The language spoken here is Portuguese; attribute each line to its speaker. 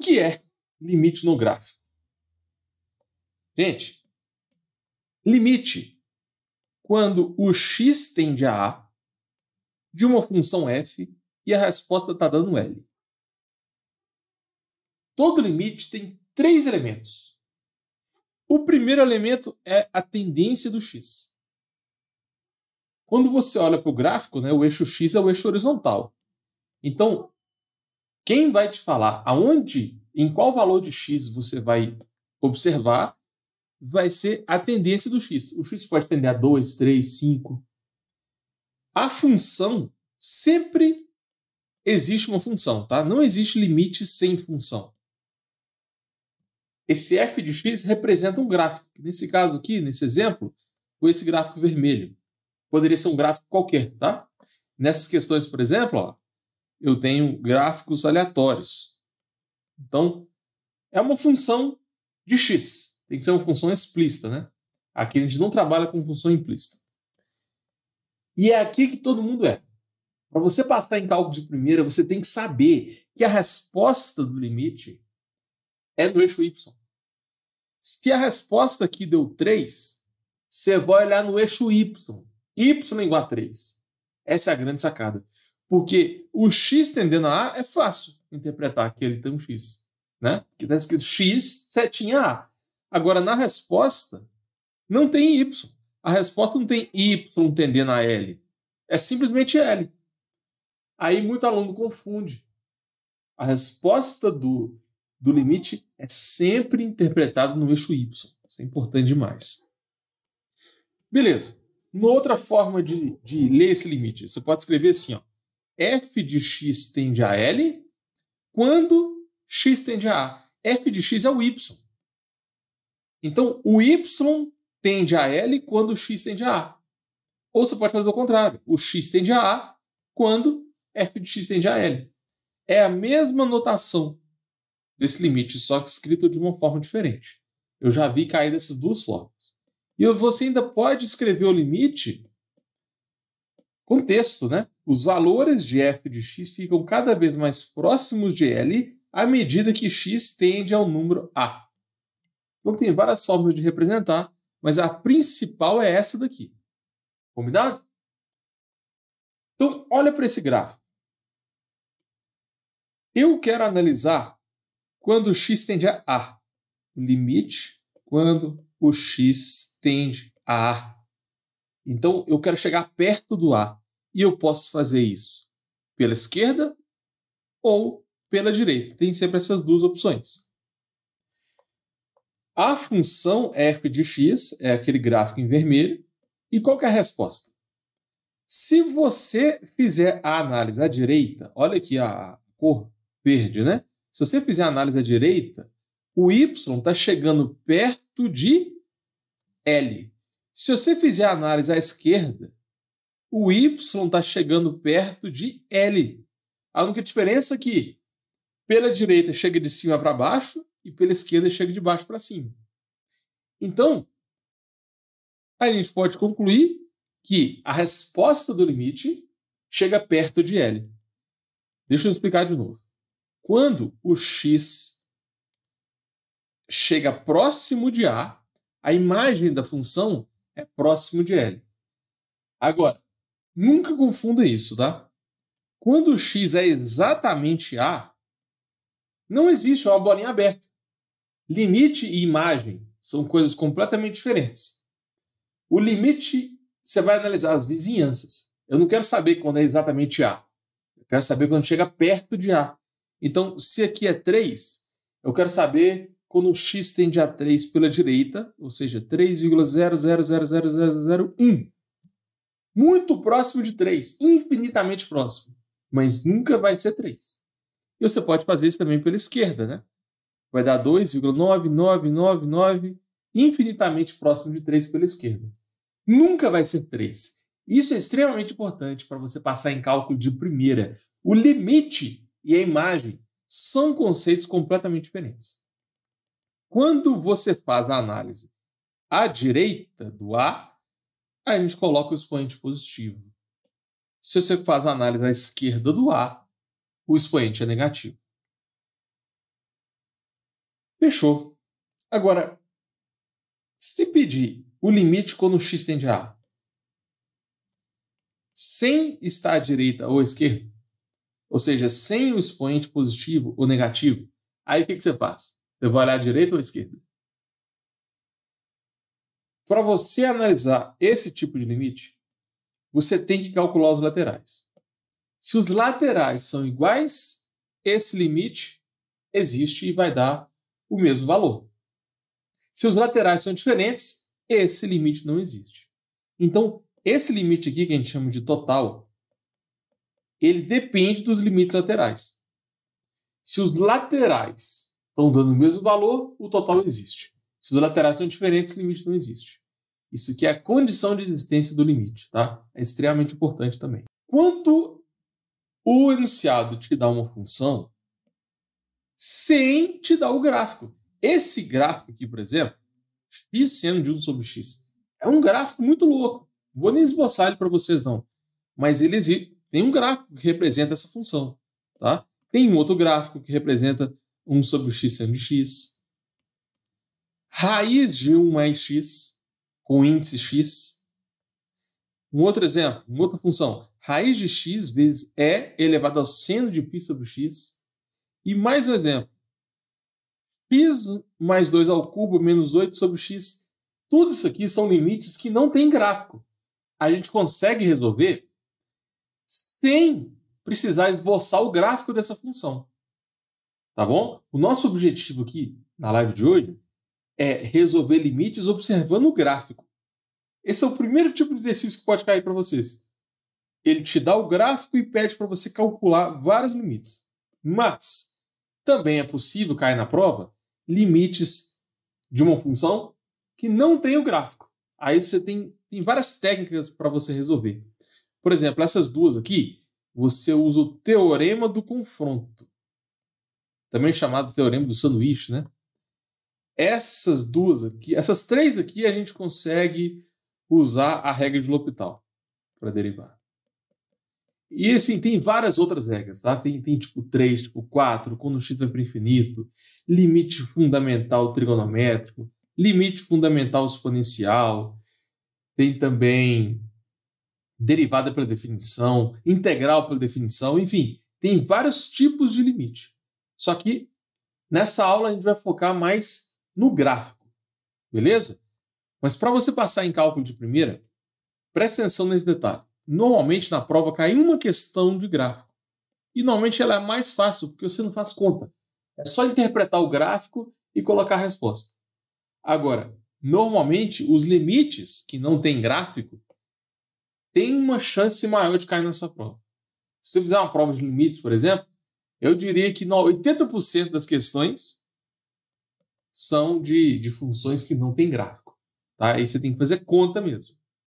Speaker 1: que é limite no gráfico? Gente, limite quando o x tende a A de uma função f e a resposta está dando L. Todo limite tem 3 elementos. O primeiro elemento é a tendência do x. Quando você olha para o gráfico, né, o eixo x é o eixo horizontal. Então, quem vai te falar aonde, em qual valor de x você vai observar, vai ser a tendência do x. O x pode tender a 2, 3, 5. A função, sempre existe uma função, tá? Não existe limite sem função. Esse f de x representa um gráfico. Nesse caso aqui, nesse exemplo, foi esse gráfico vermelho. Poderia ser um gráfico qualquer, tá? Nessas questões, por exemplo, ó, eu tenho gráficos aleatórios. Então, é uma função de x. Tem que ser uma função explícita, né? Aqui a gente não trabalha com função implícita. E é aqui que todo mundo é. Para você passar em cálculo de primeira, você tem que saber que a resposta do limite é no eixo y. Se a resposta aqui deu 3, você vai olhar no eixo y. Y igual a 3. Essa é a grande sacada. Porque o x tendendo a A é fácil interpretar que ele tem um x. Né? Que está escrito x, setinha A. Agora, na resposta, não tem y. A resposta não tem y tendendo a L. É simplesmente L. Aí muito aluno confunde. A resposta do limite é sempre interpretada no eixo y. Isso é importante demais. Beleza. Uma outra forma de ler esse limite, você pode escrever assim, ó, f de x tende a L quando x tende a A. F de x é o y. Então, o y tende a L quando o x tende a A. Ou você pode fazer o contrário. O x tende a A quando f de x tende a L. É a mesma notação desse limite, só que escrito de uma forma diferente. Eu já vi cair dessas duas formas. E você ainda pode escrever o limite com texto, né? Os valores de f de x ficam cada vez mais próximos de L à medida que x tende ao número A. Então tem várias formas de representar, mas a principal é essa daqui. Combinado? Então, olha para esse gráfico. Eu quero analisar quando o x tende a A. O limite quando o x tende a A. Então, eu quero chegar perto do A. E eu posso fazer isso pela esquerda ou pela direita. Tem sempre essas duas opções. A função f de x é aquele gráfico em vermelho. E qual que é a resposta? Se você fizer a análise à direita, olha aqui a cor verde, né? Se você fizer a análise à direita, o y está chegando perto de L. Se você fizer a análise à esquerda, o y está chegando perto de L. A única diferença é que pela direita chega de cima para baixo e pela esquerda chega de baixo para cima. Então, a gente pode concluir que a resposta do limite chega perto de L. Deixa eu explicar de novo. Quando o x chega próximo de A, a imagem da função é próximo de L. Agora, nunca confunda isso, tá? Quando o x é exatamente A, não existe uma bolinha aberta. Limite e imagem são coisas completamente diferentes. O limite, você vai analisar as vizinhanças. Eu não quero saber quando é exatamente A. Eu quero saber quando chega perto de A. Então, se aqui é 3, eu quero saber quando o x tende a 3 pela direita, ou seja, 3,00000001. Muito próximo de 3, infinitamente próximo, mas nunca vai ser 3. E você pode fazer isso também pela esquerda, né? Vai dar 2,9999, infinitamente próximo de 3 pela esquerda. Nunca vai ser 3. Isso é extremamente importante para você passar em cálculo de primeira. O limite e a imagem são conceitos completamente diferentes. Quando você faz a análise à direita do A, a gente coloca o expoente positivo. Se você faz a análise à esquerda do A, o expoente é negativo. Fechou. Agora, se pedir o limite quando x tende a A, sem estar à direita ou à esquerda, ou seja, sem o expoente positivo ou negativo, aí o que você faz? Você vai olhar à direita ou à esquerda? Para você analisar esse tipo de limite, você tem que calcular os laterais. Se os laterais são iguais, esse limite existe e vai dar o mesmo valor. Se os laterais são diferentes, esse limite não existe. Então, esse limite aqui, que a gente chama de total, ele depende dos limites laterais. Se os laterais estão dando o mesmo valor, o total existe. Se os laterais são diferentes, o limite não existe. Isso aqui é a condição de existência do limite, tá? É extremamente importante também. Quando o enunciado te dá uma função sem te dar o gráfico. Esse gráfico aqui, por exemplo, x seno de 1 sobre x, é um gráfico muito louco. Não vou nem esboçar ele para vocês, não. Mas ele existe. Tem um gráfico que representa essa função. Tá? Tem um outro gráfico que representa 1 sobre x seno de x. Raiz de 1 mais x, com índice x. Um outro exemplo, uma outra função. Raiz de x vezes e elevado ao seno de π sobre x. E mais um exemplo. X mais 2 ao cubo menos 8 sobre x. Tudo isso aqui são limites que não tem gráfico. A gente consegue resolver sem precisar esboçar o gráfico dessa função. Tá bom? O nosso objetivo aqui na live de hoje é resolver limites observando o gráfico. Esse é o primeiro tipo de exercício que pode cair para vocês. Ele te dá o gráfico e pede para você calcular vários limites. Mas também é possível cair na prova limites de uma função que não tem o gráfico. Aí você tem várias técnicas para você resolver. Por exemplo, essas duas aqui, você usa o teorema do confronto. Também chamado teorema do sanduíche, né? Essas duas aqui, essas três aqui, a gente consegue usar a regra de L'Hopital para derivar. E assim, tem várias outras regras, tá? Tem tipo 3, tipo 4, quando x vai para o infinito, limite fundamental trigonométrico, limite fundamental exponencial, tem também derivada pela definição, integral pela definição, enfim, tem vários tipos de limite. Só que nessa aula a gente vai focar mais no gráfico, beleza? Mas para você passar em cálculo de primeira, preste atenção nesse detalhe. Normalmente na prova cai uma questão de gráfico. E normalmente ela é mais fácil, porque você não faz conta. É só interpretar o gráfico e colocar a resposta. Agora, normalmente os limites que não tem gráfico têm uma chance maior de cair na sua prova. Se você fizer uma prova de limites, por exemplo, eu diria que 80% das questões são de funções que não tem gráfico. Tá? Aí você tem que fazer conta mesmo.